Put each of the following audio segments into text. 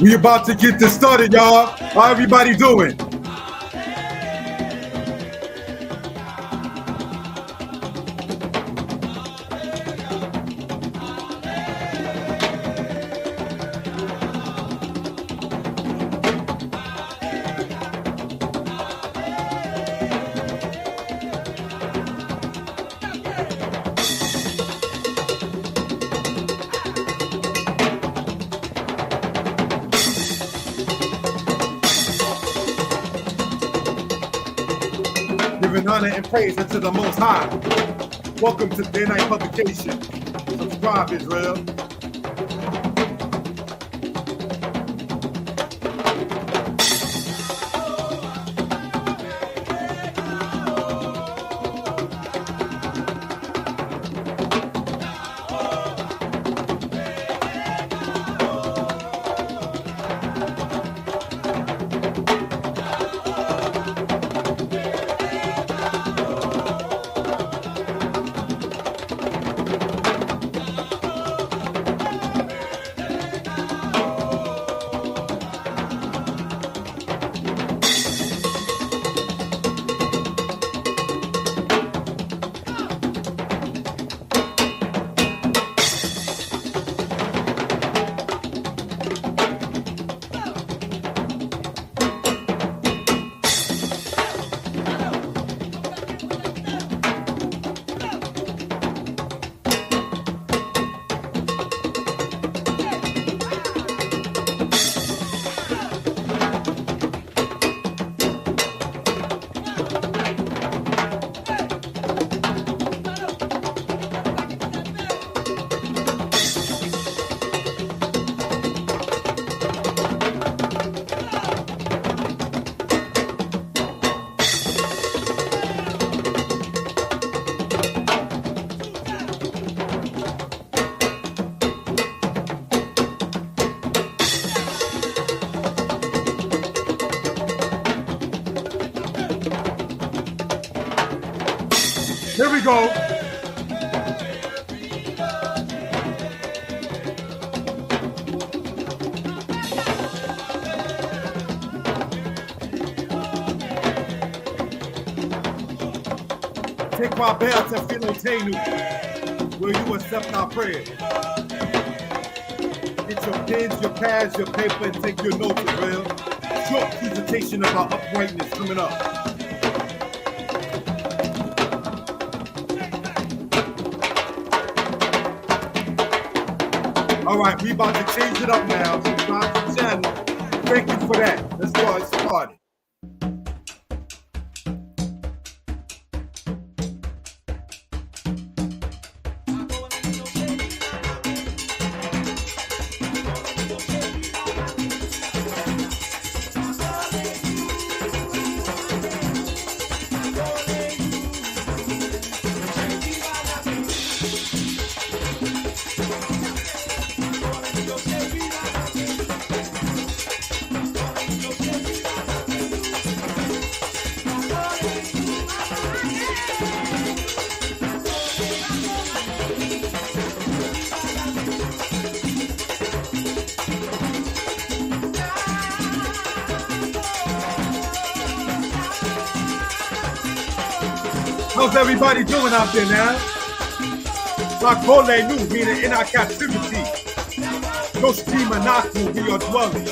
We about to get this started, y'all. How everybody doing? Giving honor and praise unto the Most High. Welcome to Danitepublications. Subscribe, Israel. Here we go. Take my bell to Philotenu, where you accept our prayer. Get your pens, your pads, your paper, and take your notes, Israel. Short presentation about uprightness coming up. All right, we about to change it up now. Subscribe to the channel. Thank you for that. Let's get started. How's everybody doing out there now? Sakole Nu, meaning in our captivity. No stream Anaku, we are dwelling.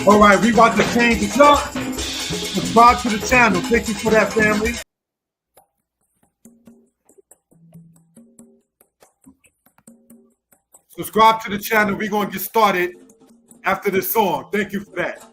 All right, we about to change it up. Subscribe to the channel. Thank you for that, family. Subscribe to the channel. We're going to get started after this song. Thank you for that.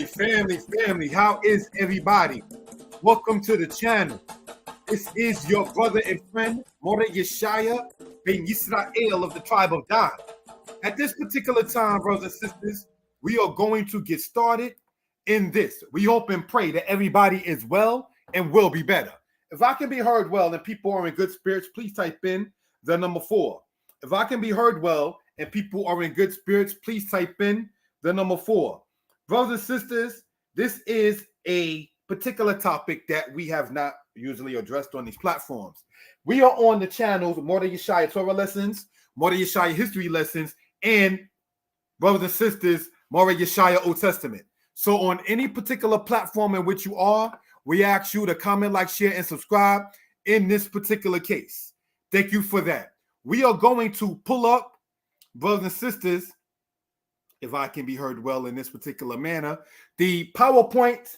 Family, how is everybody? Welcome to the channel. This is your brother and friend, More Yeshaya ben Yisrael of the tribe of Dan. At this particular time, brothers and sisters, we are going to get started in this. We hope and pray that everybody is well and will be better. If I can be heard well and people are in good spirits, please type in the number 4. If I can be heard well and people are in good spirits, please type in the number 4. Brothers and sisters, this is a particular topic that we have not usually addressed on these platforms. We are on the channels More Yeshaya Torah lessons, More Yeshaya history lessons, and brothers and sisters, More Yeshaya Old Testament. So on any particular platform in which you are, we ask you to comment, like, share, and subscribe in this particular case. Thank you for that. We are going to pull up, brothers and sisters, if I can be heard well in this particular manner, the PowerPoint,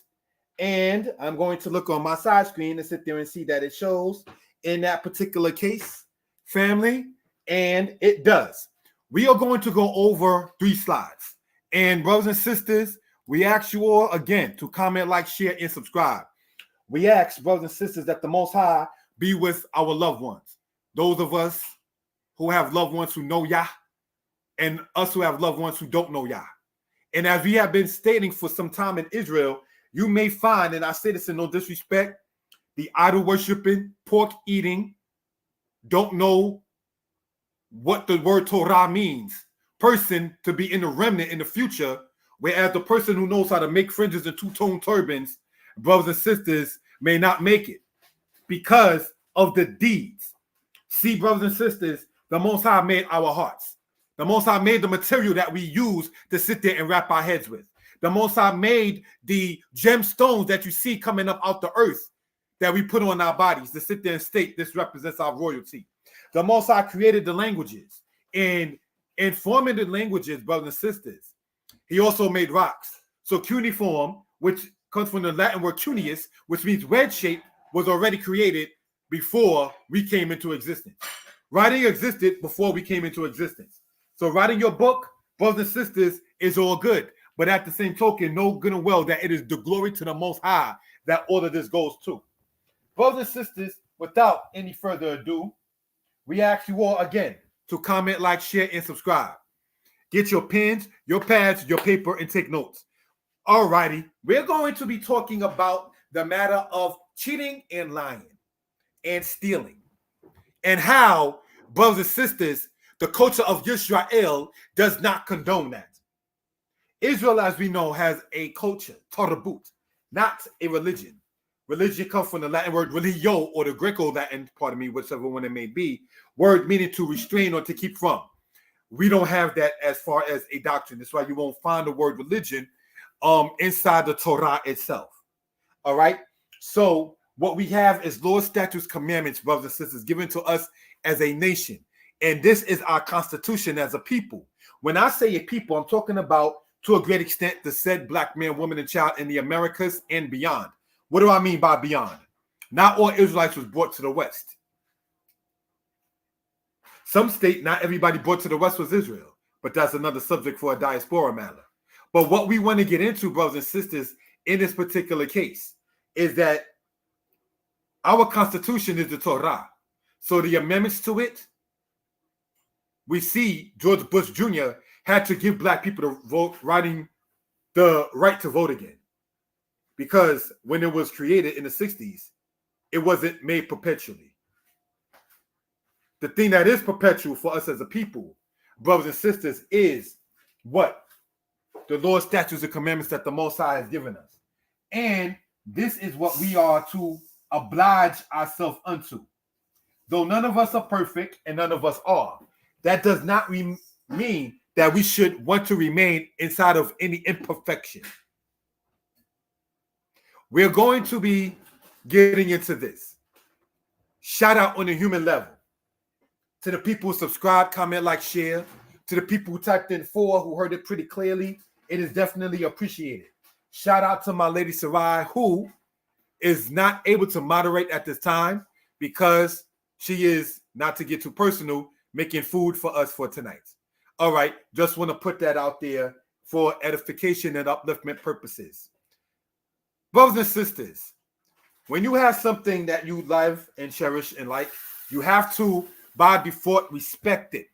and I'm going to look on my side screen and sit there and see that it shows in that particular case, family, and it does. We are going to go over 3 slides. And brothers and sisters, we ask you all again to comment, like, share, and subscribe. We ask, brothers and sisters, that the Most High be with our loved ones. Those of us who have loved ones who know Yah, and us who have loved ones who don't know Yah. And as we have been stating for some time in Israel, you may find, and I say this in no disrespect, the idol worshiping, pork eating, don't know what the word Torah means. Person to be in the remnant in the future, whereas the person who knows how to make fringes and two-tone turbans, brothers and sisters, may not make it because of the deeds. See, brothers and sisters, the Most High made our hearts. The Most High made the material that we use to sit there and wrap our heads with. The Most High made the gemstones that you see coming up out the earth that we put on our bodies to sit there and state this represents our royalty. The Most High created the languages. And in forming the languages, brothers and sisters, he also made rocks. So cuneiform, which comes from the Latin word cuneus, which means wedge shape, was already created before we came into existence. Writing existed before we came into existence. So writing your book, brothers and sisters, is all good. But at the same token, know good and well that it is the glory to the Most High that all of this goes to. Brothers and sisters, without any further ado, we ask you all again to comment, like, share, and subscribe. Get your pens, your pads, your paper, and take notes. All righty, we're going to be talking about the matter of cheating and lying and stealing, and how, brothers and sisters, the culture of Israel does not condone that. Israel, as we know, has a culture, tarbut, not a religion. Religion comes from the Latin word religio, or the Greco-Latin, whichever one it may be, word meaning to restrain or to keep from. We don't have that as far as a doctrine. That's why you won't find the word religion inside the Torah itself. All right? So what we have is laws, statutes, commandments, brothers and sisters, given to us as a nation. And this is our constitution as a people. When I say a people, I'm talking about, to a great extent, the said black man, woman, and child in the Americas and beyond. What do I mean by beyond? Not all Israelites was brought to the West. Some state not everybody brought to the West was Israel, but that's another subject for a diaspora matter. But what we want to get into, brothers and sisters, in this particular case, is that our Constitution is the Torah. So the amendments to it, we see George Bush Jr. had to give black people the vote, writing the right to vote again. Because when it was created in the 60s, it wasn't made perpetually. The thing that is perpetual for us as a people, brothers and sisters, is what? The laws, statutes, and commandments that the Most High has given us. And this is what we are to oblige ourselves unto. Though none of us are perfect and none of us are, that does not mean that we should want to remain inside of any imperfection. We're going to be getting into this. Shout out on the human level to the people who subscribe, comment, like, share. To the people who typed in 4, who heard it pretty clearly, it is definitely appreciated. Shout out to my lady Sarai, who is not able to moderate at this time because she is, not to get too personal, making food for us for tonight. All right, just want to put that out there for edification and upliftment purposes. Brothers and sisters, when you have something that you love and cherish and like, you have to, by default, respect it.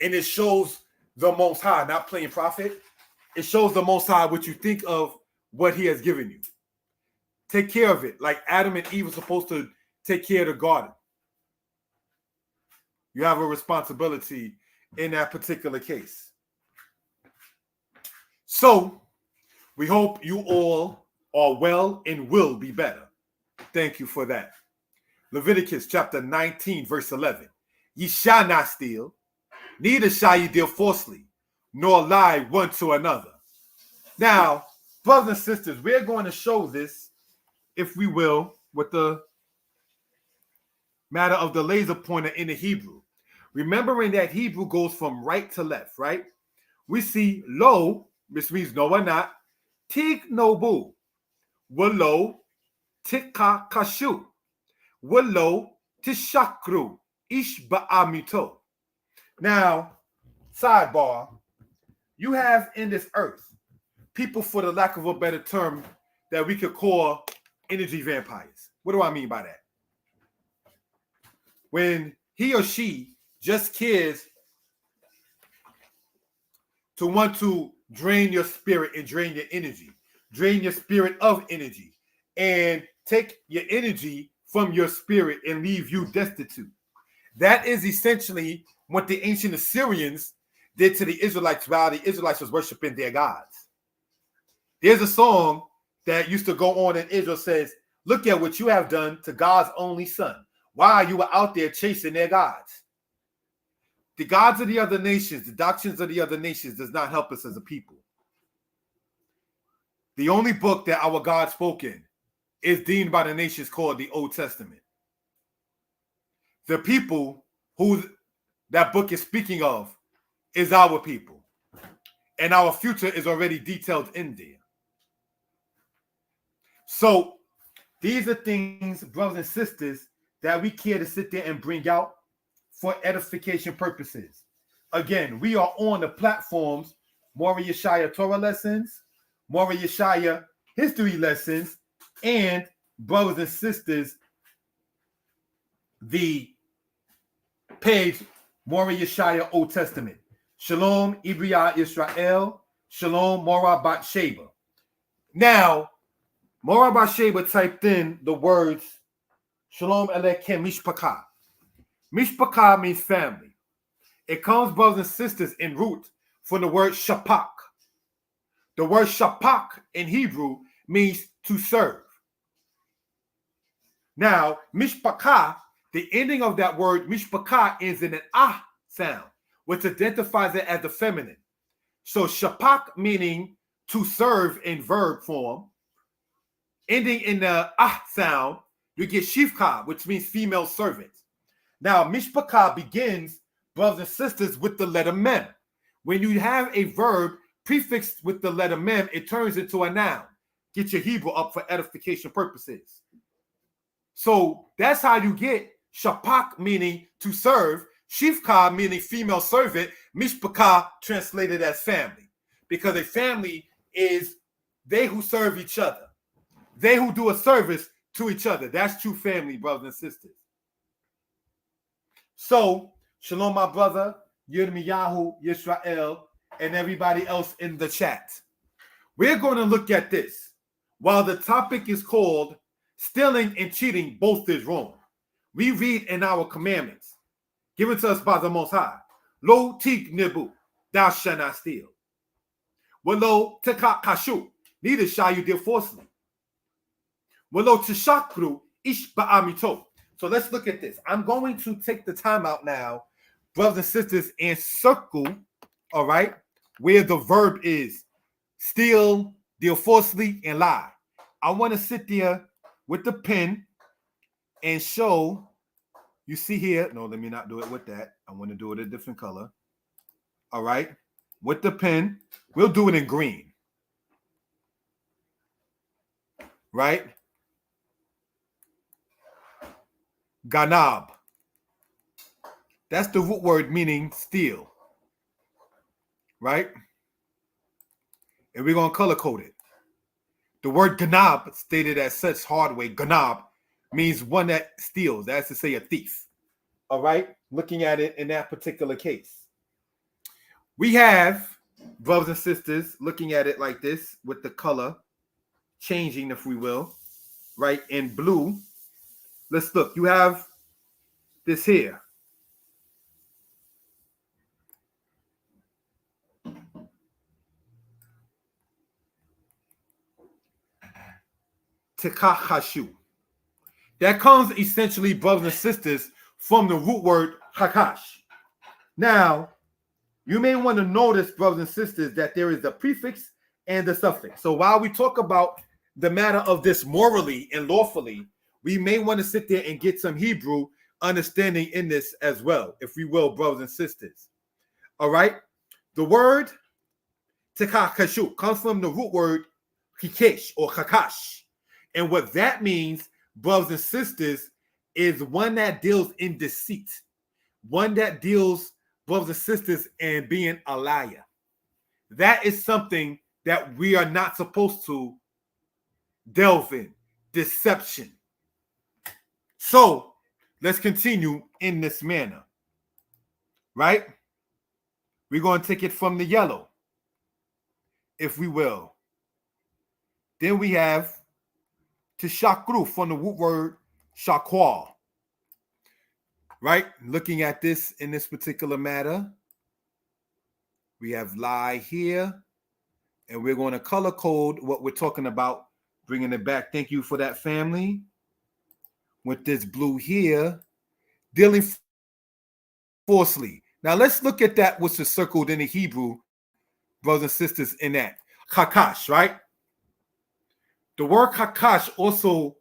And it shows the Most High, not playing prophet. It shows the Most High what you think of what he has given you. Take care of it, like Adam and Eve were supposed to take care of the garden. You have a responsibility in that particular case. So, we hope you all are well and will be better. Thank you for that. Leviticus chapter 19, verse 11. Ye shall not steal, neither shall ye deal falsely, nor lie one to another. Now, brothers and sisters, we're going to show this, if we will, with the matter of the laser pointer in the Hebrew. Remembering that Hebrew goes from right to left, right? We see lo, which means no or not, tig nobu, walo tika kashu, walo tishakru, ish ba'amito. Now, sidebar, you have in this earth people, for the lack of a better term, that we could call energy vampires. What do I mean by that? When he or she just cares to want to drain your spirit and drain your energy, drain your spirit of energy, and take your energy from your spirit and leave you destitute. That is essentially what the ancient Assyrians did to the Israelites while the Israelites was worshiping their gods. There's a song that used to go on in Israel says, look at what you have done to God's only son. While you were out there chasing their gods. The gods of the other nations, the doctrines of the other nations does not help us as a people. The only book that our God spoke in is deemed by the nations called the Old Testament. The people who that book is speaking of is our people. And our future is already detailed in there. So these are things, brothers and sisters, that we care to sit there and bring out for edification purposes. Again, we are on the platforms, Mora Yeshaya Torah lessons, Mora Yeshaya history lessons, and brothers and sisters, the page Mora Yeshaya Old Testament. Shalom, Ibriya Israel, Shalom, Mora Bat Sheba. Now, Mora Bat Sheba typed in the words Shalom Aleichem Mishpachah. Mishpachah means family. It comes, brothers and sisters, in root from the word shapak. The word shapak in Hebrew means to serve. Now, mishpachah, the ending of that word, mishpachah, is in an ah sound, which identifies it as the feminine. So shapak meaning to serve in verb form, ending in the ah sound, you get shivka, which means female servant. Now, mishpachah begins, brothers and sisters, with the letter mem. When you have a verb prefixed with the letter mem, it turns into a noun. Get your Hebrew up for edification purposes. So that's how you get shapak, meaning to serve, shivka, meaning female servant, mishpachah, translated as family. Because a family is they who serve each other. They who do a service to each other. That's true family, brothers and sisters. So, shalom, my brother, Yirmiyahu, Yisrael, and everybody else in the chat. We're going to look at this. While the topic is called stealing and cheating, both is wrong. We read in our commandments, given to us by the Most High, Lo tik nibu, thou shalt not steal. Welo tekak kashu, neither shall you deal falsely. Welo tishakru ish ba'amito. So let's look at this. I'm going to take the time out now, brothers and sisters, and circle, all right, where the verb is steal, deal falsely, and lie. I want to sit there with the pen and show, you see here, no, let me not do it with that. I want to do it a different color. All right, with the pen, we'll do it in green. Right? Ganab. That's the root word meaning steal. Right? And we're going to color code it. The word ganab, stated as such hard way, ganab, means one that steals. That's to say a thief. All right? Looking at it in that particular case. We have, brothers and sisters, looking at it like this with the color changing, if we will, right? In blue. Let's look. You have this here. Tekachashu. That comes essentially, brothers and sisters, from the root word hakash. Now, you may want to notice, brothers and sisters, that there is a prefix and a suffix. So while we talk about the matter of this morally and lawfully, we may want to sit there and get some Hebrew understanding in this as well, if we will, brothers and sisters. All right? The word tekachashu comes from the root word hikesh or hakash. And what that means, brothers and sisters, is one that deals in deceit. One that deals, brothers and sisters, in being a liar. That is something that we are not supposed to delve in. Deception. So, let's continue in this manner. Right? We're going to take it from the yellow, if we will. Then we have tishakru from the root word Shaqual. Right? Looking at this in this particular matter, we have lie here, and we're going to color code what we're talking about, bringing it back. Thank you for that, family. With this blue here, dealing falsely. Now let's look at that which is circled in the Hebrew, brothers and sisters, in that. Hakash, right? The word hakash also,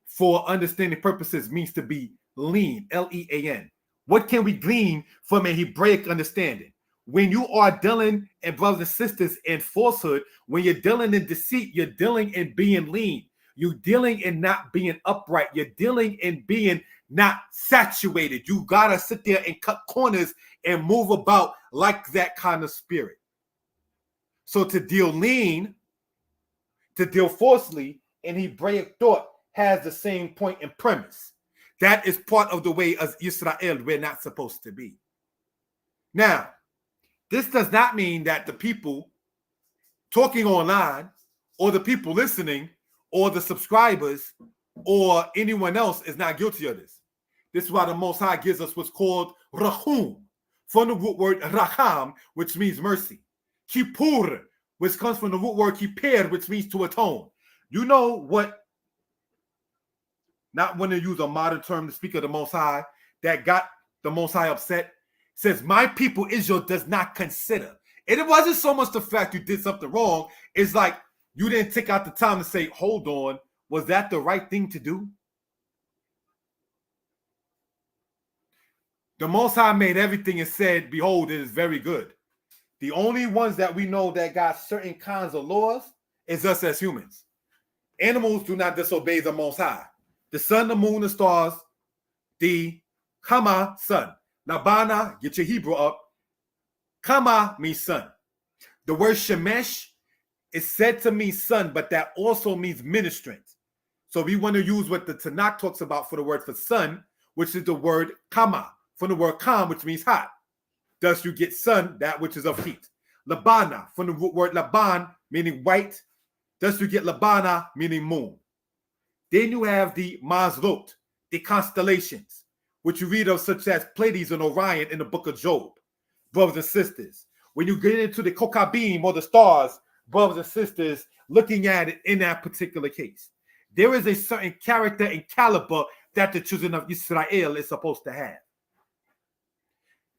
for understanding purposes, means to be lean, L-E-A-N. What can we glean from a Hebraic understanding? When you are dealing, and brothers and sisters, in falsehood, when you're dealing in deceit, you're dealing in being lean. You're dealing in not being upright. You're dealing in being not saturated. You got to sit there and cut corners and move about like that kind of spirit. So to deal lean, to deal falsely, in Hebraic thought has the same point and premise. That is part of the way as Israel we're not supposed to be. Now, this does not mean that the people talking online or the people listening or the subscribers or anyone else is not guilty of this. This is why the Most High gives us what's called rahum, from the root word raham, which means mercy. Kippur, which comes from the root word kippur, which means to atone. You know what, not want to use a modern term to speak of the Most High, that got the Most High upset? Says, my people Israel does not consider. And it wasn't so much the fact you did something wrong. It's like you didn't take out the time to say, hold on, was that the right thing to do? The Most High made everything and said, behold, it is very good. The only ones that we know that got certain kinds of laws is us as humans. Animals do not disobey the Most High. The sun, the moon, the stars, the Kama, sun. Labana, get your Hebrew up. Kama means sun. The word Shemesh is said to mean sun, but that also means ministrant. So we want to use what the Tanakh talks about for the word for sun, which is the word Kama, from the word Kam, which means hot. Thus you get sun, that which is of heat. Labana, from the root word Laban, meaning white. Thus you get Labana, meaning moon. Then you have the Mazrot, the constellations, which you read of, such as Pleiades and Orion in the book of Job. Brothers and sisters, when you get into the Kokabim or the stars, brothers and sisters, looking at it in that particular case, there is a certain character and caliber that the children of Israel is supposed to have.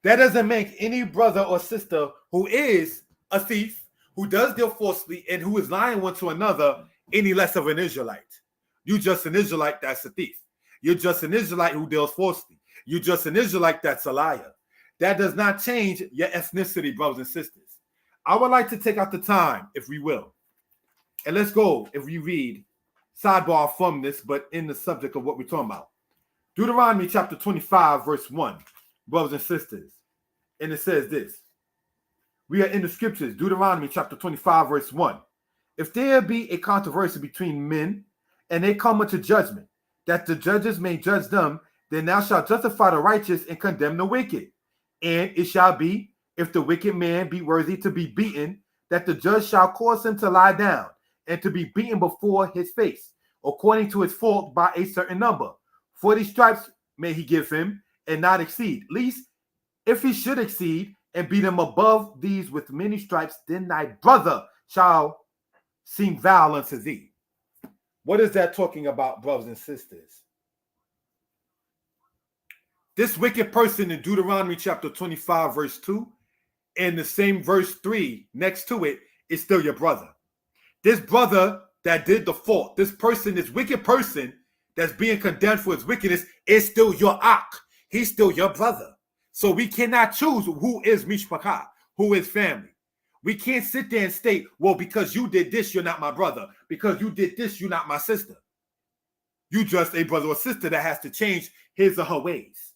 That doesn't make any brother or sister who is a thief, who does deal falsely, and who is lying one to another any less of an Israelite. You just an Israelite that's a thief. You're just an Israelite who deals falsely. You're just an Israelite that's a liar. That does not change your ethnicity, brothers and sisters. I would like to take out the time, if we will, and let's go, if we read, sidebar from this, but in the subject of what we're talking about. Deuteronomy chapter 25, verse 1, brothers and sisters. And it says this. We are in the scriptures, Deuteronomy chapter 25, verse 1. If there be a controversy between men, and they come unto judgment, that the judges may judge them, then thou shalt justify the righteous and condemn the wicked. And it shall be, if the wicked man be worthy to be beaten, that the judge shall cause him to lie down, and to be beaten before his face, according to his fault by a certain number. 40 stripes may he give him, and not exceed. Least, if he should exceed, and beat him above these with many stripes, then thy brother shall seem vile unto thee. What is that talking about, brothers and sisters? This wicked person in Deuteronomy chapter 25, verse 2, and the same verse 3 next to it is still your brother. This brother that did the fault, this person, this wicked person that's being condemned for his wickedness is still your ak. He's still your brother. So we cannot choose who is mishpachah, who is family. We can't sit there and state, well, because you did this, you're not my brother. Because you did this, you're not my sister. You just a brother or sister that has to change his or her ways.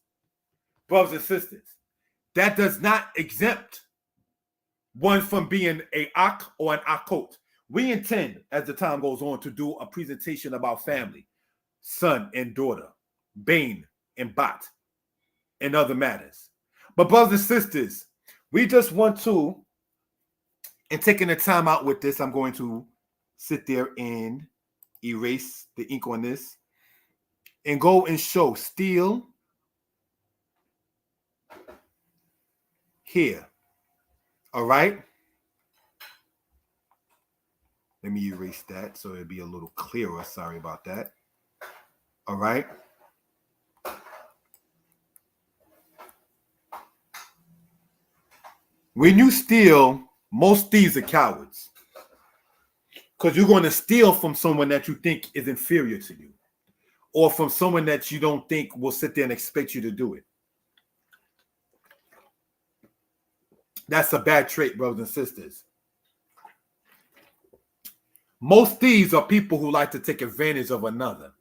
Brothers and sisters, that does not exempt one from being a ak or an akot. We intend, as the time goes on, to do a presentation about family, son and daughter, bane and bat, and other matters. But brothers and sisters, we just want to, and taking the time out with this, I'm going to sit there and erase the ink on this. and go and show steal here. All right. Let me erase that so it'll be a little clearer. Sorry about that. All right. When you steal, most thieves are cowards. Because you're going to steal from someone that you think is inferior to you. Or from someone that you don't think will sit there and expect you to do it. That's a bad trait, brothers and sisters. Most thieves are people who like to take advantage of another.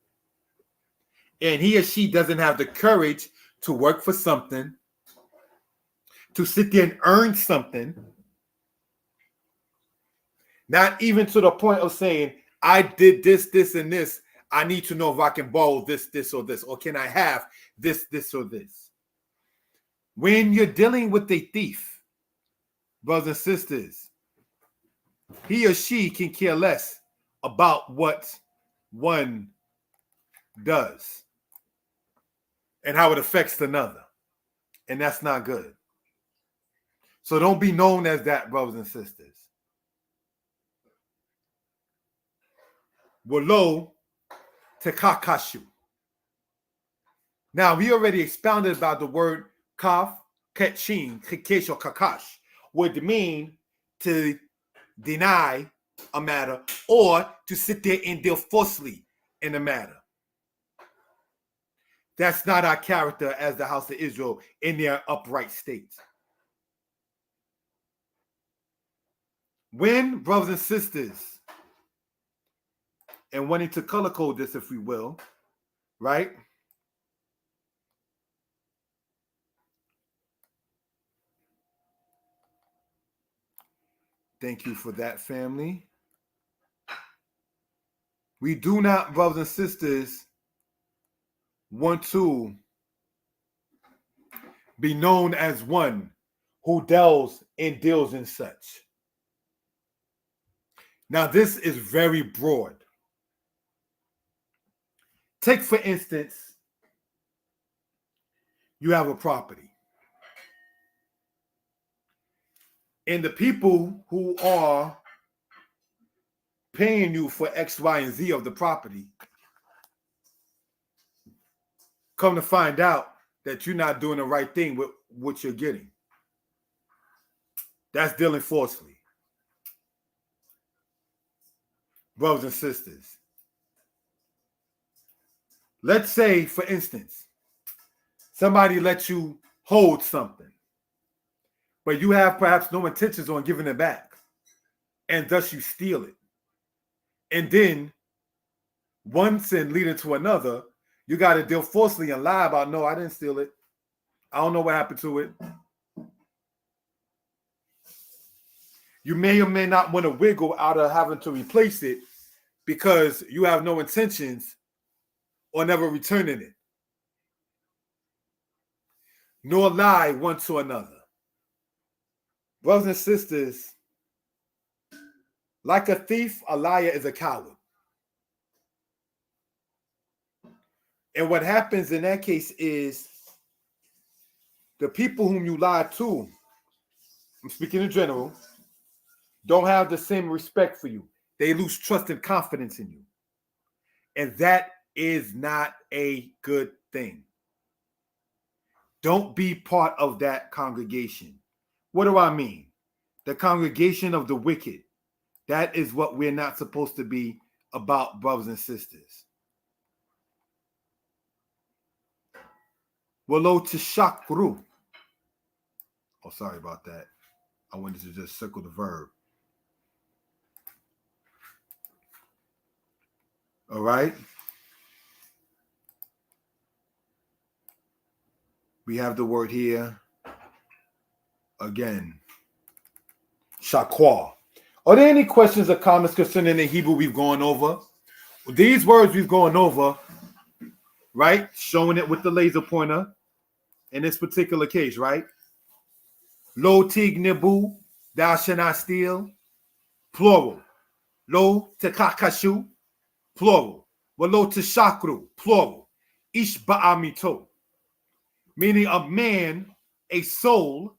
And he or she doesn't have the courage to work for something, to sit there and earn something. Not even to the point of saying, I did this, this, and this. I need to know if I can borrow this, this, or this. Or can I have this, this, or this? When you're dealing with a thief, brothers and sisters, he or she can care less about what one does and how it affects another. And that's not good. So don't be known as that, brothers and sisters. Walo tekakashu. Now, we already expounded about the word kaf, ketchin, kekesh, or kakash, would mean to deny a matter or to sit there and deal falsely in a matter. That's not our character as the house of Israel in their upright state. When, brothers and sisters, and wanting to color code this, if we will, right? Thank you for that, family. We do not, brothers and sisters, want to be known as one who delves and deals in such. Now, this is very broad. Take, for instance, you have a property. And the people who are paying you for X, Y, and Z of the property come to find out that you're not doing the right thing with what you're getting. That's dealing falsely. Brothers and sisters, let's say, for instance, somebody lets you hold something, but you have perhaps no intentions on giving it back, and thus you steal it. And then, one sin leading to another, you got to deal falsely and lie about, no, I didn't steal it. I don't know what happened to it. You may or may not want to wiggle out of having to replace it because you have no intentions or never returning it. Nor lie one to another. Brothers and sisters, like a thief, a liar is a coward. And what happens in that case is the people whom you lie to, I'm speaking in general, don't have the same respect for you. They lose trust and confidence in you. And that is not a good thing. Don't be part of that congregation. What do I mean? The congregation of the wicked. That is what we're not supposed to be about, brothers and sisters. Walo tishakru. Oh, sorry about that. I wanted to just circle the verb. All right. We have the word here again. Shakwa. Are there any questions or comments concerning the Hebrew we've gone over? These words we've gone over, right? Showing it with the laser pointer in this particular case, right? Lo tignebu, thou shalt not steal, plural. Lo tekakashu, plural. Lo teshakru, plural. ish ba'amito, meaning a man, a soul,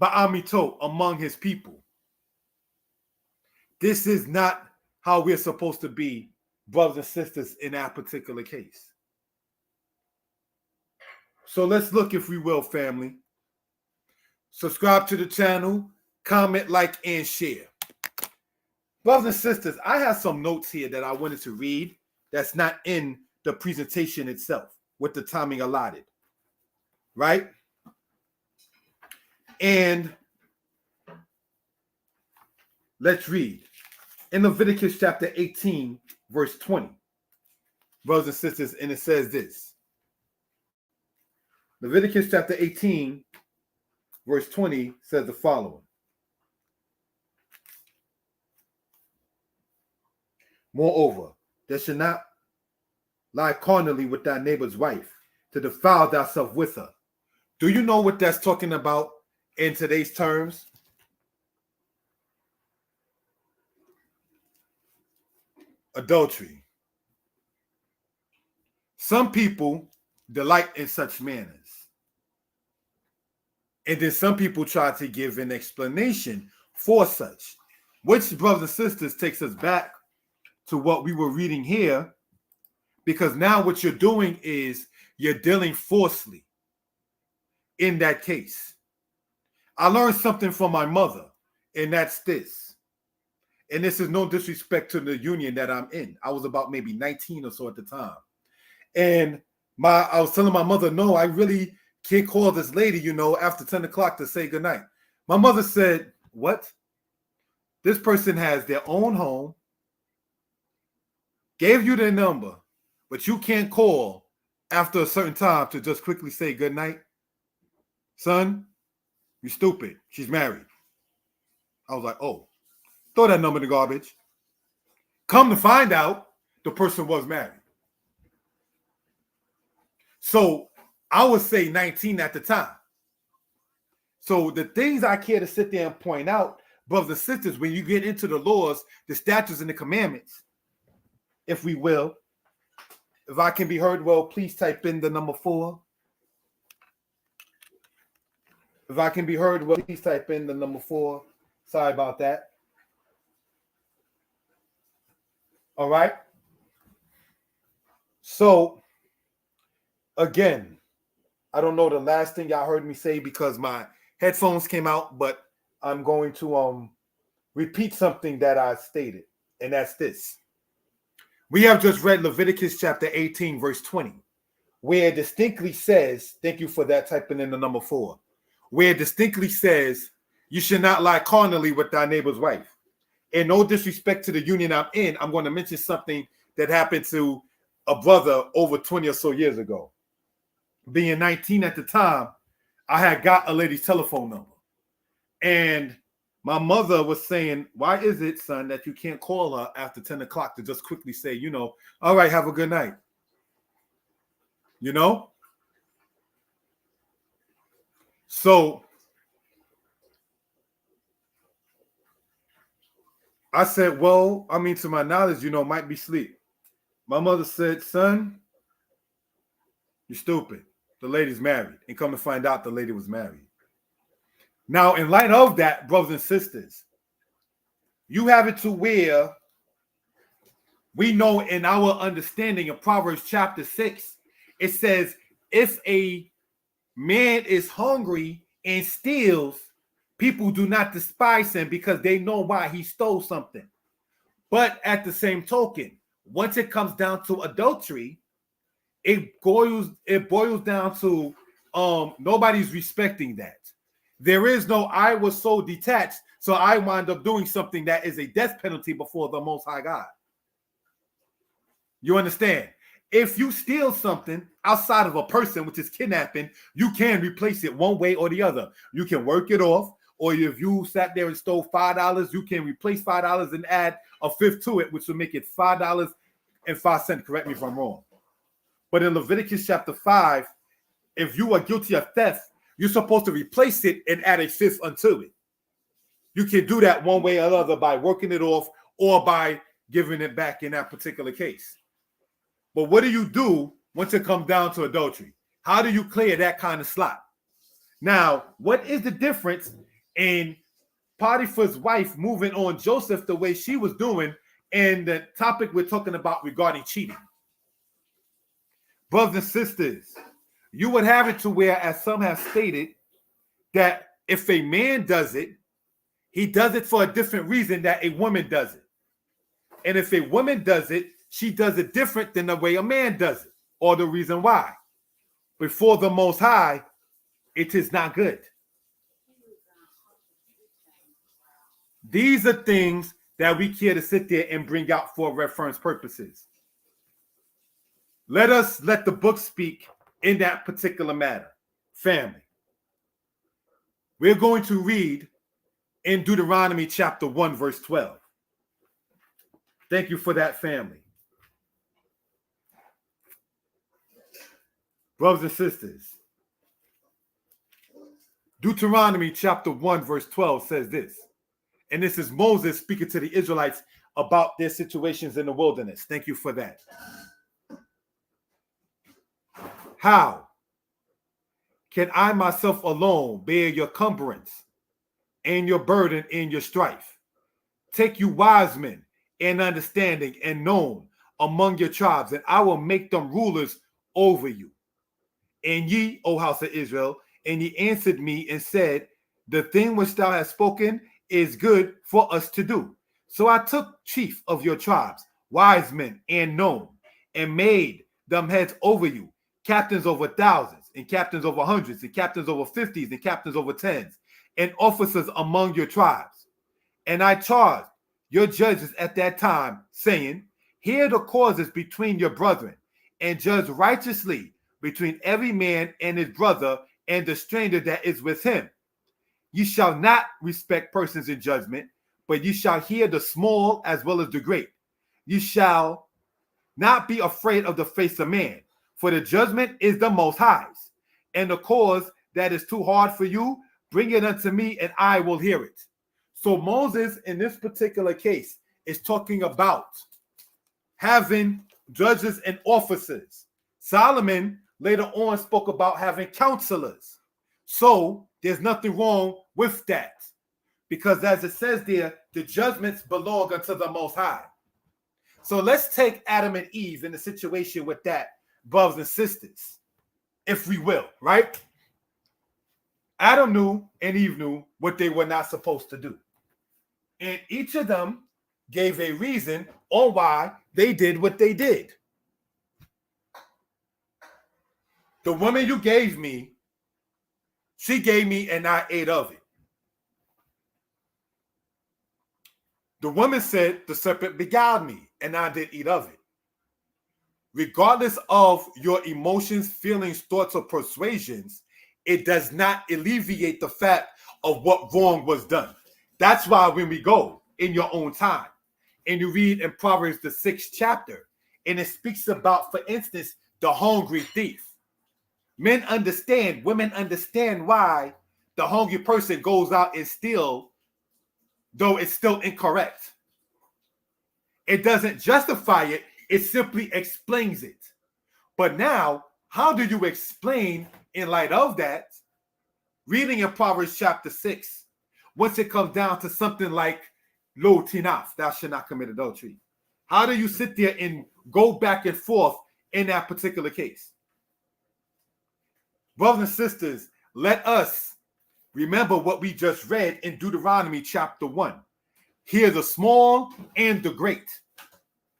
ba'amito, among his people. This is not how we're supposed to be, brothers and sisters, in that particular case. So let's look, if we will, family. Subscribe to the channel, comment, like, and share. Brothers and sisters, I have some notes here that I wanted to read that's not in the presentation itself with the timing allotted, right? And let's read. In Leviticus chapter 18, verse 20, brothers and sisters, and it says this. Leviticus chapter 18, verse 20 says the following. Moreover, there shall not lie carnally with thy neighbor's wife, to defile thyself with her. Do you know what that's talking about in today's terms? Adultery. Some people delight in such manners. And then some people try to give an explanation for such, which, brothers and sisters, takes us back to what we were reading here, because now what you're doing is you're dealing falsely in that case. I learned something from my mother, and that's this. And this is no disrespect to the union that I'm in. I was about maybe 19 or so at the time. And I was telling my mother, no, I really can't call this lady, after 10 o'clock to say goodnight. My mother said, what? This person has their own home, gave you their number, but you can't call after a certain time to just quickly say goodnight? Son, you're stupid. She's married. I was like, oh, throw that number in the garbage. Come to find out, the person was married. So I would say 19 at the time. So the things I care to sit there and point out, brothers and sisters, when you get into the laws, the statutes, and the commandments, if we will, if I can be heard well, please type in the number 4. If I can be heard well, please type in the number 4. Sorry about that. All right. So, again, I don't know the last thing y'all heard me say because my headphones came out, but I'm going to repeat something that I stated, and that's this. We have just read Leviticus chapter 18, verse 20, where it distinctly says, thank you for that, typing in the number 4, where it distinctly says, you should not lie carnally with thy neighbor's wife. And no disrespect to the union I'm in, I'm going to mention something that happened to a brother over 20 or so years ago. Being 19 at the time, I had got a lady's telephone number. And my mother was saying, why is it, son, that you can't call her after 10 o'clock to just quickly say, all right, have a good night? So I said, well, to my knowledge, might be sleep. My mother said, son, you're stupid. The lady's married. And come to find out, the lady was married. Now, in light of that, brothers and sisters, you have it to where we know in our understanding of Proverbs chapter 6, it says, if a man is hungry and steals, people do not despise him because they know why he stole something. But at the same token, once it comes down to adultery, it boils down to nobody's respecting that. There is no, I was so detached, so I wind up doing something that is a death penalty before the Most High God. You understand? If you steal something outside of a person, which is kidnapping, you can replace it one way or the other. You can work it off, or if you sat there and stole $5, you can replace $5 and add a fifth to it, which will make it $5.05. Correct me if I'm wrong. But in Leviticus chapter 5, if you are guilty of theft, you're supposed to replace it and add a fifth unto it. You can do that one way or the other by working it off or by giving it back in that particular case. But what do you do once it comes down to adultery? How do you clear that kind of slot? Now, what is the difference in Potiphar's wife moving on Joseph the way she was doing and the topic we're talking about regarding cheating? Brothers and sisters, you would have it to where, as some have stated, that if a man does it, he does it for a different reason that a woman does it. And if a woman does it, she does it different than the way a man does it, or the reason why. Before the Most High, it is not good. These are things that we care to sit there and bring out for reference purposes. Let us let the book speak in that particular matter. Family, we're going to read in Deuteronomy chapter 1, verse 12. Thank you for that, family. Brothers and sisters, Deuteronomy chapter 1, verse 12 says this. And this is Moses speaking to the Israelites about their situations in the wilderness. Thank you for that. How can I myself alone bear your cumbrance and your burden and your strife? Take you wise men and understanding and known among your tribes, and I will make them rulers over you. And ye, O house of Israel, and ye answered me and said, the thing which thou hast spoken is good for us to do. So I took chief of your tribes, wise men and known, and made them heads over you, captains over thousands, and captains over hundreds, and captains over fifties, and captains over tens, and officers among your tribes. And I charged your judges at that time, saying, hear the causes between your brethren, and judge righteously between every man and his brother and the stranger that is with him. You shall not respect persons in judgment, but you shall hear the small as well as the great. You shall not be afraid of the face of man, for the judgment is the Most High's, and the cause that is too hard for you, bring it unto me, and I will hear it. So Moses, in this particular case, is talking about having judges and officers. Solomon later on spoke about having counselors. So there's nothing wrong with that, because as it says there, the judgments belong unto the Most High. So let's take Adam and Eve in the situation with that, brothers and sisters, if we will, right? Adam knew and Eve knew what they were not supposed to do. And each of them gave a reason on why they did what they did. The woman you gave me, she gave me and I ate of it. The woman said, the serpent beguiled me and I did eat of it. Regardless of your emotions, feelings, thoughts, or persuasions, it does not alleviate the fact of what wrong was done. That's why when we go in your own time and you read in Proverbs the 6th chapter, and it speaks about, for instance, the hungry thief. Men understand, women understand why the hungry person goes out and steals, though it's still incorrect. It doesn't justify it, it simply explains it. But now, how do you explain in light of that, reading in Proverbs chapter 6, once it comes down to something like lo tinaf, thou shalt not commit adultery? How do you sit there and go back and forth in that particular case? Brothers and sisters, let us remember what we just read in Deuteronomy chapter 1. Hear the small and the great.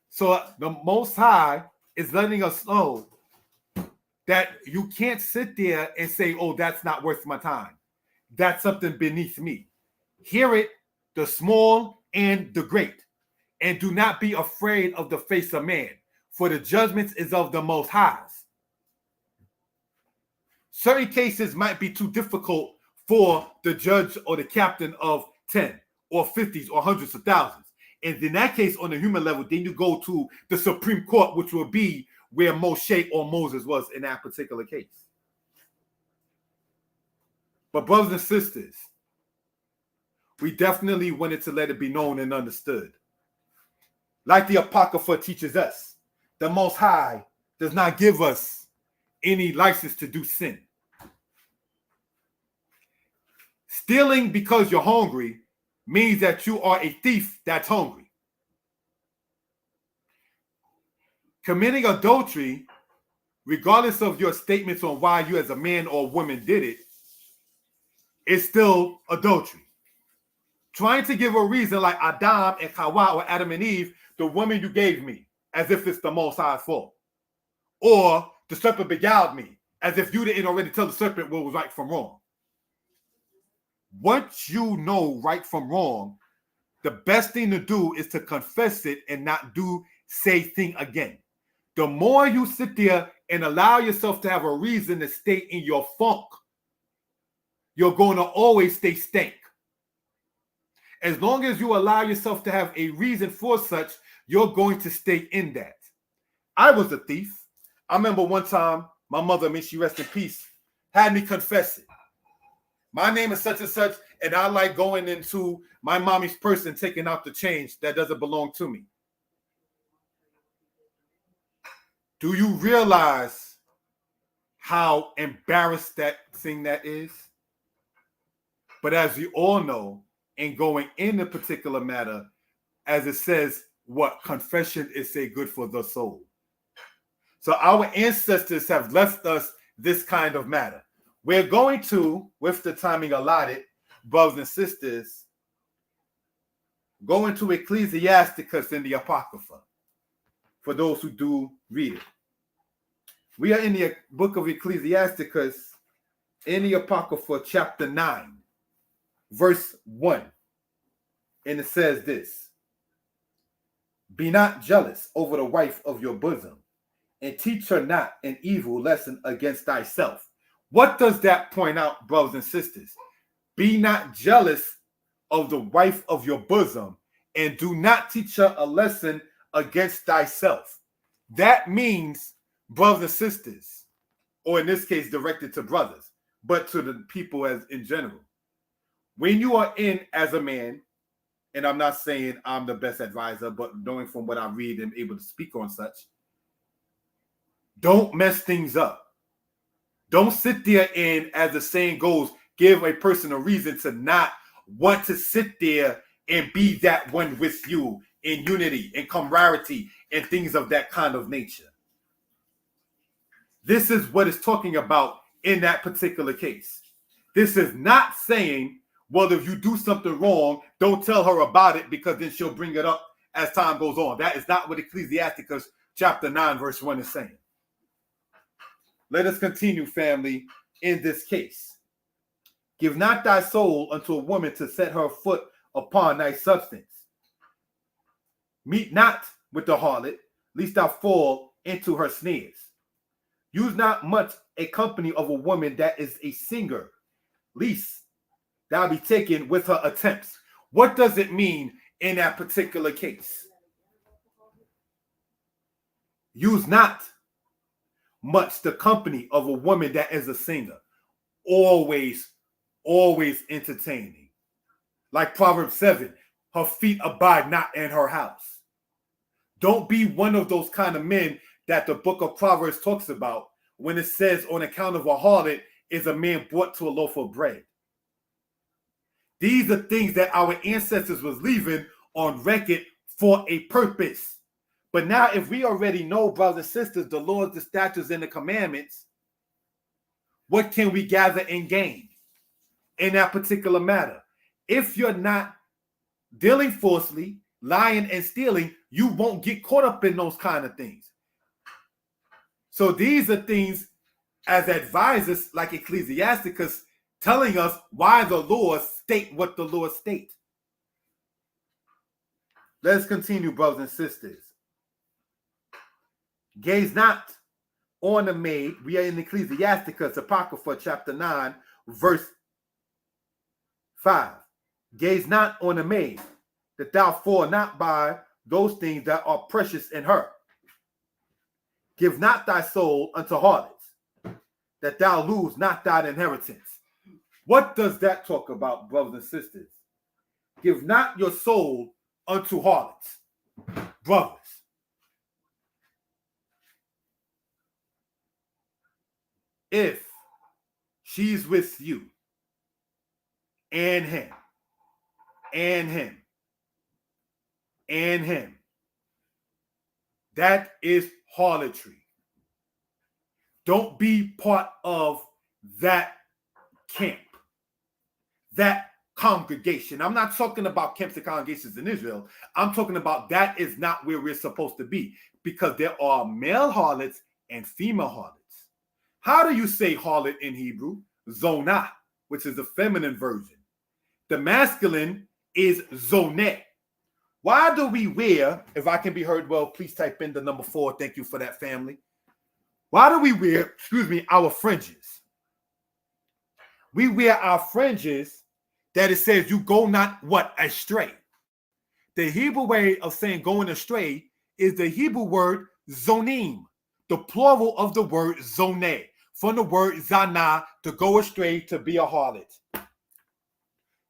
So the Most High is letting us know that you can't sit there and say, oh, that's not worth my time. That's something beneath me. Hear it, the small and the great. And do not be afraid of the face of man, for the judgment is of the Most High's. Certain cases might be too difficult for the judge or the captain of 10 or 50s or hundreds of thousands. And in that case, on the human level, then you go to the Supreme Court, which will be where Moshe or Moses was in that particular case. But brothers and sisters, we definitely wanted to let it be known and understood. Like the Apocrypha teaches us, the Most High does not give us any license to do sin. Stealing because you're hungry means that you are a thief that's hungry. Committing adultery, regardless of your statements on why you as a man or woman did it, is still adultery. Trying to give a reason like Adam and Hawa or Adam and Eve, the woman you gave me, as if it's the Most High's fault. Or the serpent beguiled me, as if you didn't already tell the serpent what was right from wrong. Once you know right from wrong, the best thing to do is to confess it and not say thing again. The more you sit there and allow yourself to have a reason to stay in your funk, you're going to always stay stank. As long as you allow yourself to have a reason for such, you're going to stay in that. I was a thief. I remember one time my mother, may she rest in peace, had me confess it. My name is such and such, and I like going into my mommy's purse and taking out the change that doesn't belong to me. Do you realize how embarrassed that thing that is? But as you all know, in going in the particular matter, as it says, what confession is say good for the soul. So our ancestors have left us this kind of matter. We're going to, with the timing allotted, brothers and sisters, go into Ecclesiasticus in the Apocrypha, for those who do read it. We are in the book of Ecclesiasticus in the Apocrypha, chapter 9, verse 1. And it says this: be not jealous over the wife of your bosom, and teach her not an evil lesson against thyself. What does that point out, brothers and sisters? Be not jealous of the wife of your bosom, and do not teach her a lesson against thyself. That means, brothers and sisters, or in this case directed to brothers, but to the people as in general. When you are in as a man, and I'm not saying I'm the best advisor, but knowing from what I read and able to speak on such, don't mess things up. Don't sit there and, as the saying goes, give a person a reason to not want to sit there and be that one with you in unity and camaraderie and things of that kind of nature. This is what it's talking about in that particular case. This is not saying, well, if you do something wrong, don't tell her about it because then she'll bring it up as time goes on. That is not what Ecclesiasticus chapter 9, verse 1 is saying. Let us continue, family, in this case. Give not thy soul unto a woman to set her foot upon thy substance. Meet not with the harlot, lest thou fall into her snares. Use not much a company of a woman that is a singer, lest thou be taken with her attempts. What does it mean in that particular case? Use not much the company of a woman that is a singer. Always entertaining. Like Proverbs 7, her feet abide not in her house. Don't be one of those kind of men that the book of Proverbs talks about when it says on account of a harlot is a man brought to a loaf of bread. These are things that our ancestors was leaving on record for a purpose. But now if we already know, brothers and sisters, the laws, the statutes, and the commandments, what can we gather and gain in that particular matter? If you're not dealing falsely, lying and stealing, you won't get caught up in those kind of things. So these are things as advisors like Ecclesiasticus telling us why the laws state what the laws state. Let's continue, brothers and sisters. Gaze not on the maid. We are in Ecclesiasticus Apocrypha chapter 9, verse 5. Gaze not on the maid, that thou fall not by those things that are precious in her. Give not thy soul unto harlots, that thou lose not thine inheritance. What does that talk about, brothers and sisters? Give not your soul unto harlots. Brothers, if she's with you and him and him and him, that is harlotry. Don't be part of that camp, that congregation. I'm not talking about camps and congregations in Israel. I'm talking about that is not where we're supposed to be, because there are male harlots and female harlots. How do you say harlot in Hebrew? Zonah, which is the feminine version. The masculine is zoneh. Why do we wear, if I can be heard well, please type in the number 4. Thank you for that, family. Why do we wear, our fringes? We wear our fringes that it says you go not what? Astray. The Hebrew way of saying going astray is the Hebrew word zonim, the plural of the word zoneh, from the word zana, to go astray, to be a harlot.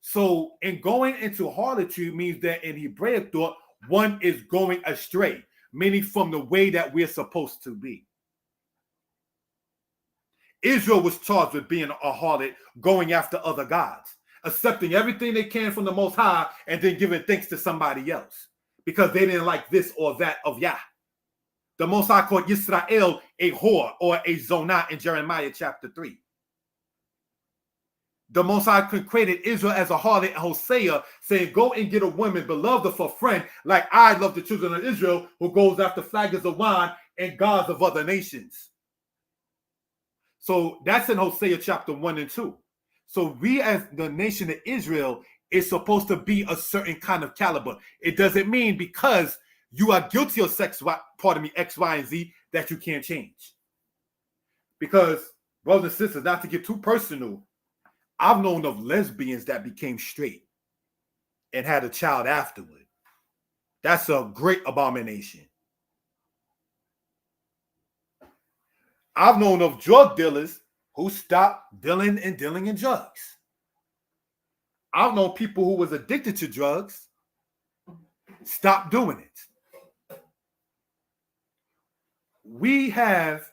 So in going into harlotry means that in Hebraic thought, one is going astray, meaning from the way that we're supposed to be. Israel was charged with being a harlot, going after other gods, accepting everything they can from the Most High, and then giving thanks to somebody else because they didn't like this or that of Yah. The Most High called Yisrael a whore or a zonah in Jeremiah chapter 3. The Most High created Israel as a harlot in Hosea, saying, go and get a woman beloved of a friend, like I love the children of Israel, who goes after flagons of wine and gods of other nations. So that's in Hosea chapter 1 and 2. So we as the nation of Israel is supposed to be a certain kind of caliber. It doesn't mean because you are guilty of X, Y, and Z that you can't change. Because, brothers and sisters, not to get too personal, I've known of lesbians that became straight and had a child afterward. That's a great abomination. I've known of drug dealers who stopped dealing in drugs. I've known people who was addicted to drugs stop doing it. We have,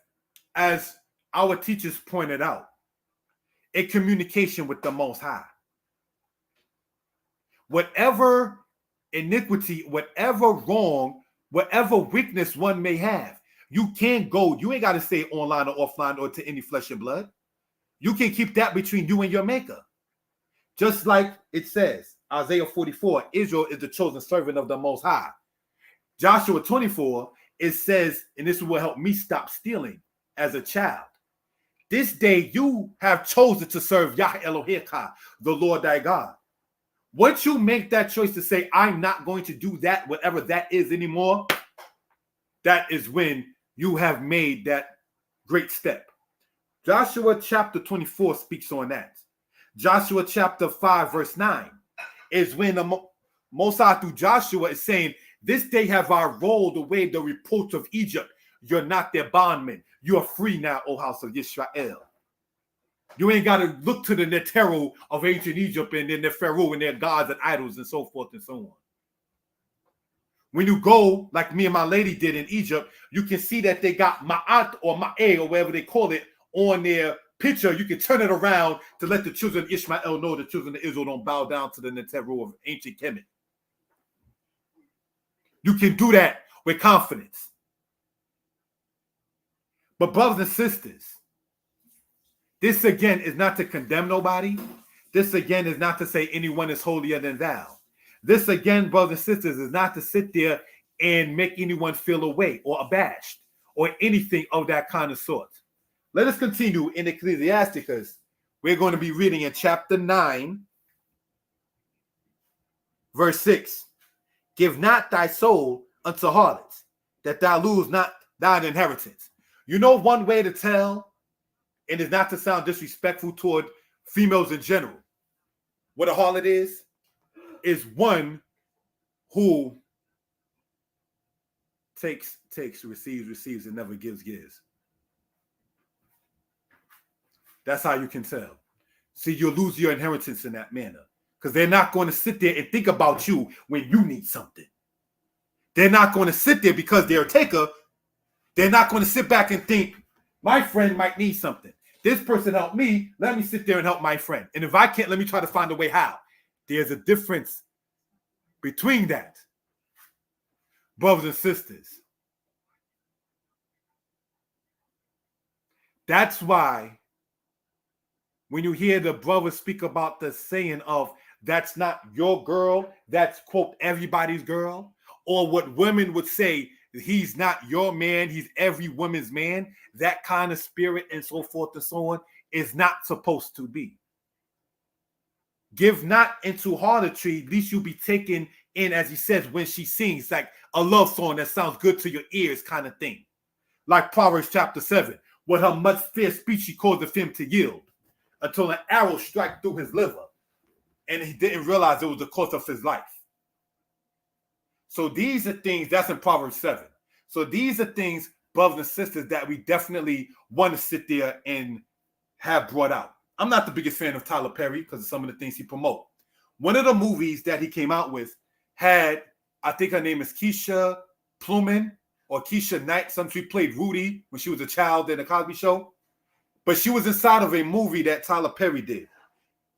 as our teachers pointed out, a communication with the Most High. Whatever iniquity, whatever wrong, whatever weakness one may have, you can't go. You ain't got to say online or offline or to any flesh and blood. You can keep that between you and your maker. Just like it says, Isaiah 44, Israel is the chosen servant of the Most High. Joshua 24, it says, and this will help me stop stealing as a child. This day you have chosen to serve Yah Eloheka, the Lord thy God. Once you make that choice to say, I'm not going to do that, whatever that is anymore, that is when you have made that great step. Joshua chapter 24 speaks on that. Joshua chapter 5 verse 9 is when the Most High through Joshua is saying, this day have I rolled away the reproach of Egypt. You're not their bondmen. You are free now, O house of Yisrael. You ain't got to look to the Netero of ancient Egypt and then the Pharaoh and their gods and idols and so forth and so on. When you go, like me and my lady did in Egypt, you can see that they got Ma'at or Ma'e or whatever they call it on their picture. You can turn it around to let the children of Ishmael know the children of Israel don't bow down to the Netero of ancient Kemet. You can do that with confidence. But brothers and sisters, this again is not to condemn nobody. This again is not to say anyone is holier than thou. This again, brothers and sisters, is not to sit there and make anyone feel away or abashed or anything of that kind of sort. Let us continue in Ecclesiasticus. We're going to be reading in chapter 9, verse 6. Give not thy soul unto harlots, that thou lose not thine inheritance. You know one way to tell, and it's not to sound disrespectful toward females in general, what a harlot is one who takes, receives, and never gives. That's how you can tell. See, you'll lose your inheritance in that manner because they're not going to sit there and think about you when you need something. They're not going to sit there because they're a taker. They're not going to sit back and think, my friend might need something. This person helped me. Let me sit there and help my friend. And if I can't, let me try to find a way how. There's a difference between that, brothers and sisters. That's why when you hear the brothers speak about the saying of that's not your girl, that's, quote, everybody's girl, or what women would say, he's not your man, he's every woman's man, that kind of spirit and so forth and so on is not supposed to be. Give not into harlotry, lest you be taken in, as he says, when she sings, like a love song that sounds good to your ears kind of thing. Like Proverbs chapter 7, with her much fair speech she causeth him to yield, until an arrow strike through his liver, and he didn't realize it was the course of his life. So these are things, that's in Proverbs 7. So these are things, brothers and sisters, that we definitely want to sit there and have brought out. I'm not the biggest fan of Tyler Perry because of some of the things he promotes. One of the movies that he came out with had, I think her name is Keisha Plumman or Keisha Knight. She played Rudy when she was a child in the Cosby Show. But she was inside of a movie that Tyler Perry did.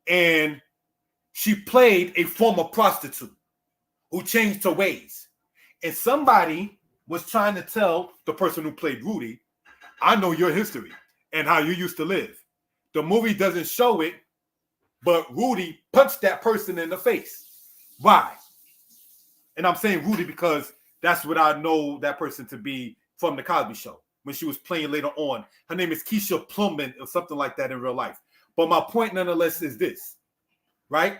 And she played a former prostitute who changed her ways. And somebody was trying to tell the person who played Rudy, I know your history and how you used to live. The movie doesn't show it, but Rudy punched that person in the face. Why? And I'm saying Rudy because that's what I know that person to be from the Cosby Show when she was playing later on. Her name is Keisha Plumman or something like that in real life. But my point nonetheless is this, right?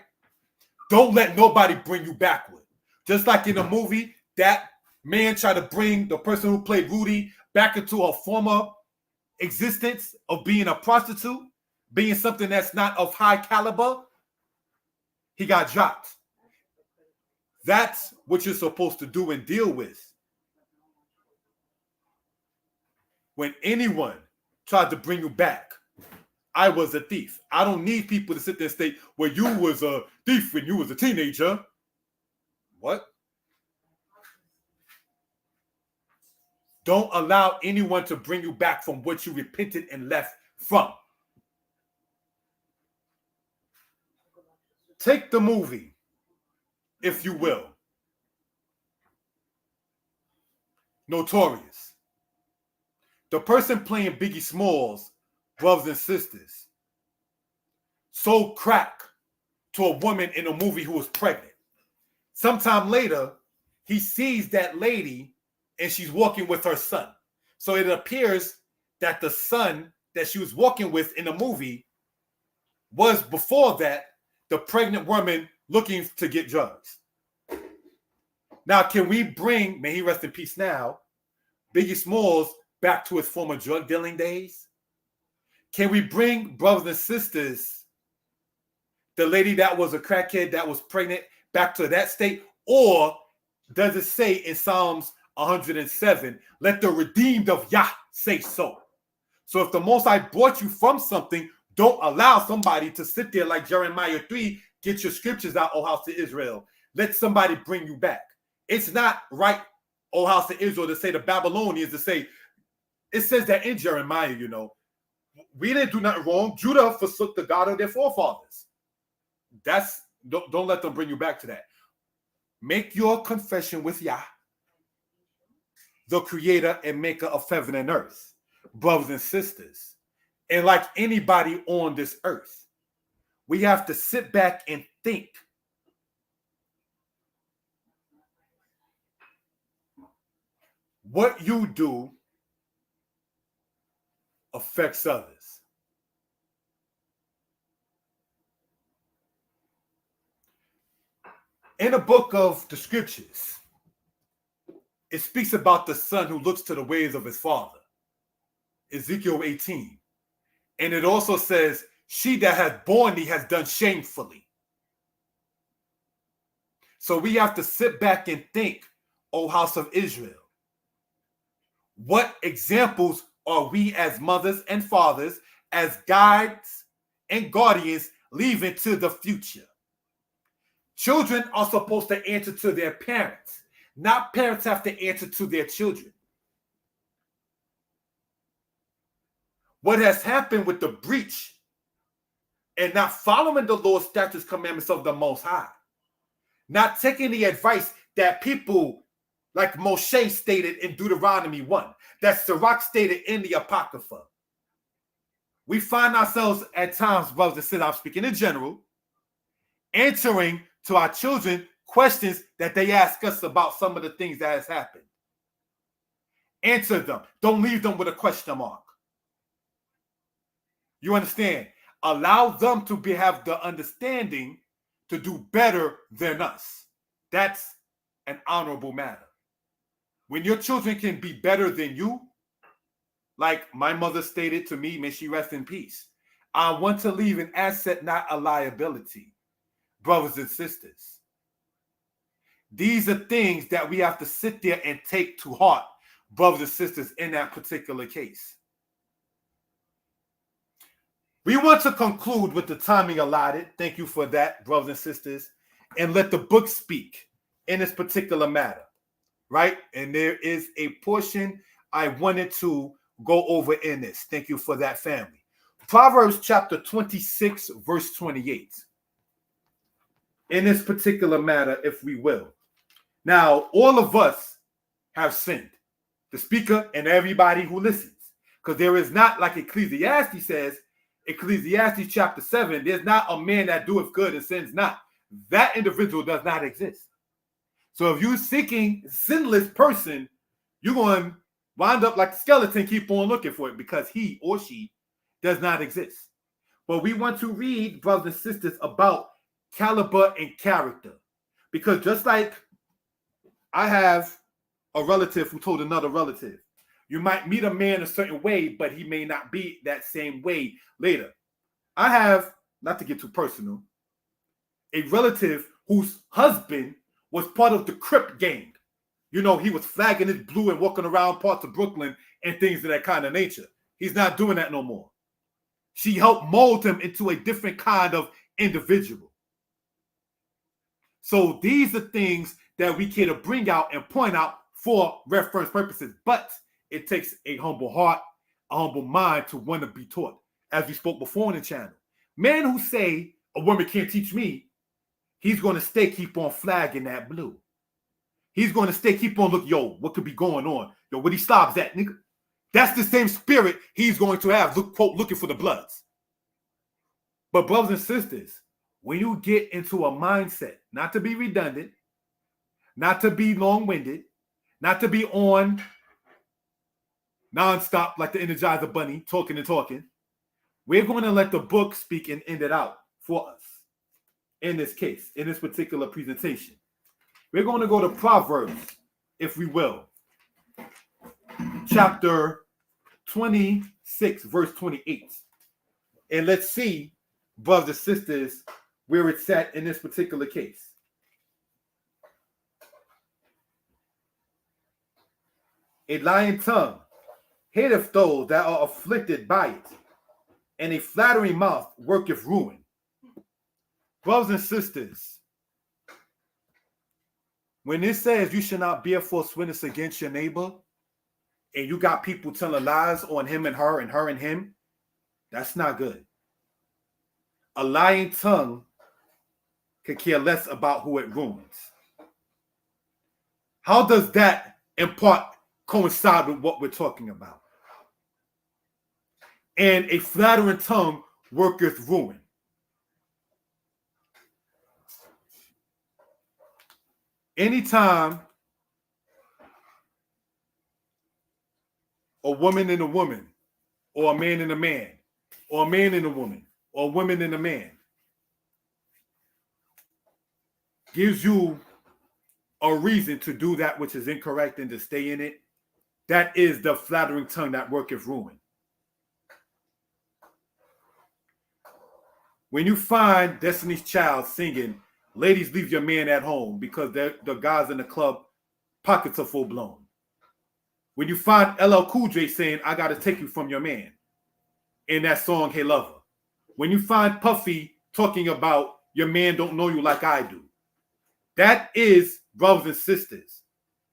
Don't let nobody bring you backward. Just like in the movie, that man tried to bring the person who played Rudy back into a former existence of being a prostitute, being something that's not of high caliber. He got dropped. That's what you're supposed to do and deal with. When anyone tried to bring you back, I was a thief. I don't need people to sit there and say, well, you was a thief when you was a teenager. What? Don't allow anyone to bring you back from what you repented and left from. Take the movie, if you will. Notorious. The person playing Biggie Smalls, brothers and sisters, sold crack to a woman in a movie who was pregnant. Sometime later, he sees that lady and she's walking with her son. So it appears that the son that she was walking with in the movie was before that the pregnant woman looking to get drugs. Now, can we bring, may he rest in peace now, Biggie Smalls back to his former drug dealing days? Can we bring, brothers and sisters, the lady that was a crackhead that was pregnant back to that state? Or does it say in Psalms 107, let the redeemed of Yah say so? So if the Most High brought you from something, don't allow somebody to sit there like Jeremiah 3, get your scriptures out, O house of Israel. Let somebody bring you back. It's not right, O house of Israel, to say the Babylonians, to say, it says that in Jeremiah, you know, we didn't do nothing wrong. Judah forsook the God of their forefathers. Don't let them bring you back to that. Make your confession with Yah, the creator and maker of heaven and earth, brothers and sisters. And like anybody on this earth, we have to sit back and think. What you do affects others. In the book of the scriptures, it speaks about the son who looks to the ways of his father. Ezekiel 18. And it also says, she that has borne thee has done shamefully. So we have to sit back and think, O house of Israel, what examples are we as mothers and fathers, as guides and guardians leaving to the future? Children are supposed to answer to their parents, not parents have to answer to their children. what has happened with the breach and not following the law, statutes, commandments of the Most High, not taking the advice that people like Moshe stated in Deuteronomy 1, that Sirach stated in the Apocrypha. We find ourselves at times, brothers and sisters, I'm speaking in general, answering to our children questions that they ask us about some of the things that has happened. Answer them. Don't leave them with a question mark. You understand? Allow them to have the understanding to do better than us. That's an honorable matter. When your children can be better than you, like my mother stated to me, may she rest in peace, I want to leave an asset, not a liability. Brothers and sisters, these are things that we have to sit there and take to heart, brothers and sisters, in that particular case. We want to conclude with the timing allotted. Thank you for that, brothers and sisters, and let the book speak in this particular matter, right? And there is a portion I wanted to go over in this. Thank you for that, family. Proverbs chapter 26, verse 28. In this particular matter, if we will. Now, all of us have sinned, the speaker and everybody who listens, because there is not, like Ecclesiastes says, Ecclesiastes chapter 7, there's not a man that doeth good and sins not. That individual does not exist. So if you're seeking sinless person, you're going to wind up like the skeleton, keep on looking for it, because he or she does not exist. But we want to read, brothers and sisters, about caliber and character, because just like I have a relative who told another relative, you might meet a man a certain way, but he may not be that same way later. I have, not to get too personal, a relative whose husband was part of the Crip gang. You know, he was flagging his blue and walking around parts of Brooklyn and things of that kind of nature. He's not doing that no more. She helped mold him into a different kind of individual. So these are things that we can bring out and point out for reference purposes. But it takes a humble heart, a humble mind to want to be taught. As we spoke before in the channel. Men who say a woman can't teach me, he's going to keep on flagging that blue. He's going to keep on looking, yo, what could be going on? Yo, where these slobs at, nigga? That's the same spirit he's going to have, quote, looking for the bloods. But brothers and sisters, when you get into a mindset, not to be redundant, not to be long-winded, not to be on nonstop like the Energizer Bunny, talking and talking, we're going to let the book speak and end it out for us in this case, in this particular presentation. We're going to go to Proverbs, if we will, chapter 26, verse 28. And let's see, brothers and sisters, where it's at in this particular case. A lying tongue hateth those that are afflicted by it, and a flattering mouth worketh ruin. Brothers and sisters, when it says you should not bear false witness against your neighbor, and you got people telling lies on him and her and him, that's not good. A lying tongue could care less about who it ruins. How does that in part coincide with what we're talking about? And a flattering tongue worketh ruin. Anytime a woman and a woman, or a man and a man, or a man and a woman, or a woman and a man gives you a reason to do that which is incorrect and to stay in it, that is the flattering tongue that worketh ruin. When you find Destiny's Child singing, ladies, leave your man at home because the guys in the club pockets are full blown. When you find LL Cool J saying, I got to take you from your man in that song, Hey Lover. When you find Puffy talking about your man don't know you like I do. That is, brothers and sisters,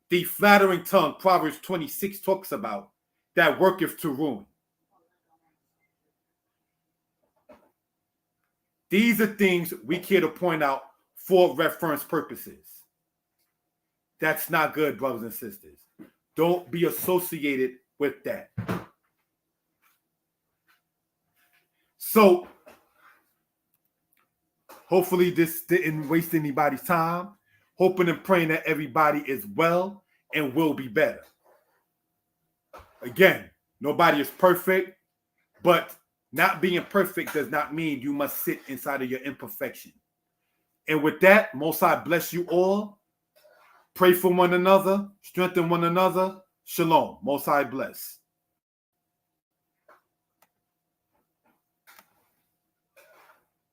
the flattering tongue Proverbs 26 talks about that worketh to ruin. These are things we care to point out for reference purposes. That's not good, brothers and sisters. Don't be associated with that. So, hopefully this didn't waste anybody's time. Hoping and praying that everybody is well and will be better. Again, nobody is perfect, but not being perfect does not mean you must sit inside of your imperfection. And with that, Most High bless you all. Pray for one another, strengthen one another. Shalom. Most High bless.